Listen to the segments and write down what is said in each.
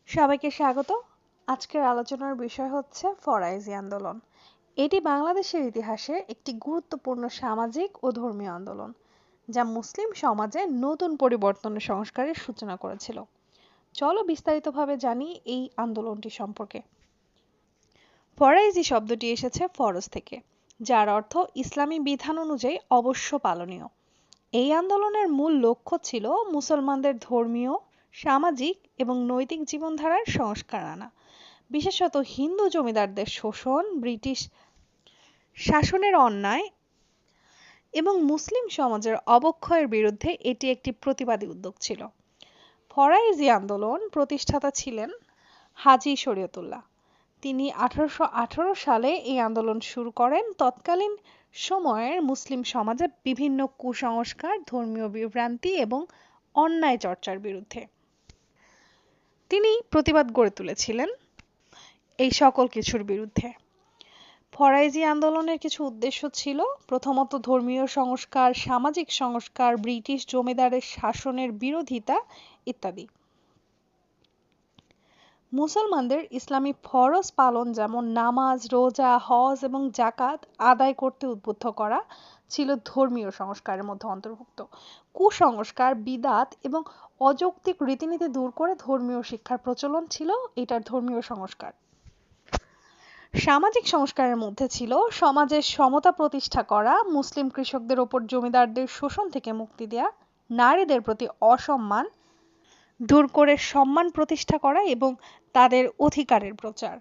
সবাইকে স্বাগত। আজকের আলোচনার বিষয় হচ্ছে ফরাইজি আন্দোলন। এটি বাংলাদেশের ইতিহাসে একটি গুরুত্বপূর্ণ সামাজিক ও ধর্মীয় আন্দোলন, যা মুসলিম সমাজে নতুন পরিবর্তন ও সংস্কারের সূচনা করেছিল। চলো বিস্তারিতভাবে জানি এই আন্দোলনটি সম্পর্কে। ফরাইজি শব্দটি এসেছে ফরজ থেকে, যার অর্থ ইসলামী বিধান অনুযায়ী অবশ্য পালনীয়। এই আন্দোলনের মূল লক্ষ্য ছিল মুসলমানদের ধর্মীয়, সামাজিক এবং নৈতিক জীবনধারার সংস্কার আনা। বিশেষত হিন্দু জমিদারদের শোষণ, ব্রিটিশ শাসনের অন্যায় এবং মুসলিম সমাজের অবক্ষয়ের বিরুদ্ধে এটি একটি প্রতিবাদী উদ্যোগ ছিল। ফরাইজি আন্দোলন প্রতিষ্ঠাতা ছিলেন হাজী শরীয়তুল্লাহ। তিনি 1818 সালে এই আন্দোলন শুরু করেন তৎকালীন সময়ের মুসলিম সমাজে বিভিন্ন কুসংস্কার, ধর্মীয় বিভ্রান্তি এবং অন্যায় চর্চার বিরুদ্ধে। তিনি প্রতিবাদ গড়ে তুলেছিলেন এই সকল কিছুর বিরুদ্ধে। ফরাইজি আন্দোলনের কিছু উদ্দেশ্য ছিল প্রথমত ধর্মীয় সংস্কার, সামাজিক সংস্কার, ব্রিটিশ জমিদারের শাসনের বিরোধিতা ইত্যাদি। মুসলমানদের ইসলামী ফরজ পালন যেমন নামাজ, রোজা, হজ এবং জাকাত আদায় করতে উদ্বুদ্ধ করা ছিল ধর্মীয় সংস্কারের মধ্যে অন্তর্ভুক্ত। কুসংস্কার, বিদাত এবং অযৌক্তিক রীতিনীতি দূর করে ধর্মীয় শিক্ষার প্রচলন ছিল এটার ধর্মীয় সংস্কার। সামাজিক সংস্কারের মধ্যে ছিল সমাজের সমতা প্রতিষ্ঠা করা, মুসলিম কৃষকদের ওপর জমিদারদের শোষণ থেকে মুক্তি দেয়া, নারীদের প্রতি অসম্মান দূর করে সম্মান প্রতিষ্ঠা করা এবং তাদের অধিকারের প্রচার।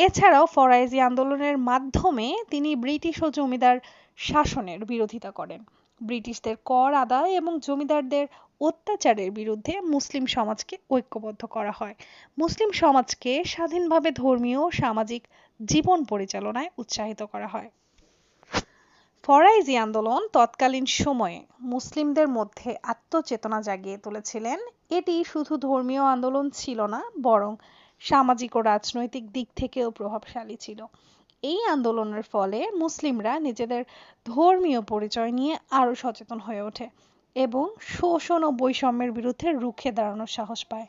এছাড়াও ফরাইজি আন্দোলনের মাধ্যমে তিনি ব্রিটিশ ও জমিদার শাসনের বিরোধিতা করেন। ব্রিটিশদের কর আদায় এবং জমিদারদের অত্যাচারের বিরুদ্ধে মুসলিম সমাজকে ঐক্যবদ্ধ করা হয়। মুসলিম সমাজকে স্বাধীনভাবে ধর্মীয় ও সামাজিক জীবন পরিচালনায় উৎসাহিত করা হয়। ফরাইজি আন্দোলন তৎকালীন সময়ে মুসলিমদের মধ্যে আত্মচেতনা জাগিয়ে তুলেছিলেন। এটি শুধু ধর্মীয় আন্দোলন ছিল না, বরং সামাজিক ও রাজনৈতিক দিক থেকেও প্রভাবশালী ছিল। এই আন্দোলনের ফলে মুসলিমরা নিজেদের ধর্মীয় পরিচয় নিয়ে আরও সচেতন হয়ে ওঠে এবং শোষণ ও বৈষম্যের বিরুদ্ধে রুখে দাঁড়ানোর সাহস পায়।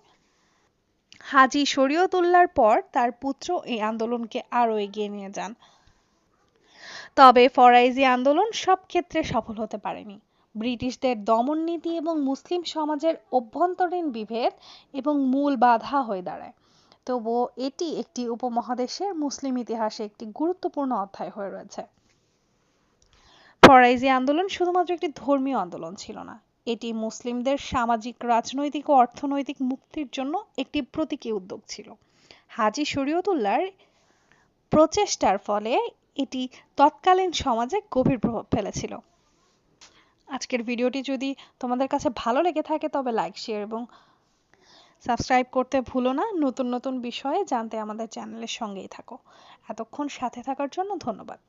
হাজী শরীয়তুল্লাহর পর তার পুত্র এই আন্দোলনকে আরও এগিয়ে নিয়ে যান। তবে ফরাইজি আন্দোলন সব ক্ষেত্রে সফল হতে পারেনি। ব্রিটিশদের দমন নীতি এবং মুসলিম সমাজের অভ্যন্তরীণ বিভেদ এবং মূল বাধা হয়ে দাঁড়ায়। তবুও এটি একটি উপমহাদেশের মুসলিম ইতিহাসে একটি গুরুত্বপূর্ণ অধ্যায় হয়ে রয়েছে। ফরাইজি আন্দোলন শুধুমাত্র একটি ধর্মীয় আন্দোলন ছিল না, এটি মুসলিমদের সামাজিক, রাজনৈতিক ও অর্থনৈতিক মুক্তির জন্য একটি প্রতীকী উদ্যোগ ছিল। হাজী শরীয়তুল্লাহর প্রচেষ্টার ফলে এটি তৎকালীন সমাজে গভীর প্রভাব ফেলেছিল। আজকের ভিডিওটি যদি তোমাদের কাছে ভালো লেগে থাকে তবে লাইক, শেয়ার এবং সাবস্ক্রাইব করতে ভুলো না। নতুন নতুন বিষয়ে জানতে আমাদের চ্যানেলের সঙ্গেই থাকো। এতক্ষণ সাথে থাকার জন্য ধন্যবাদ।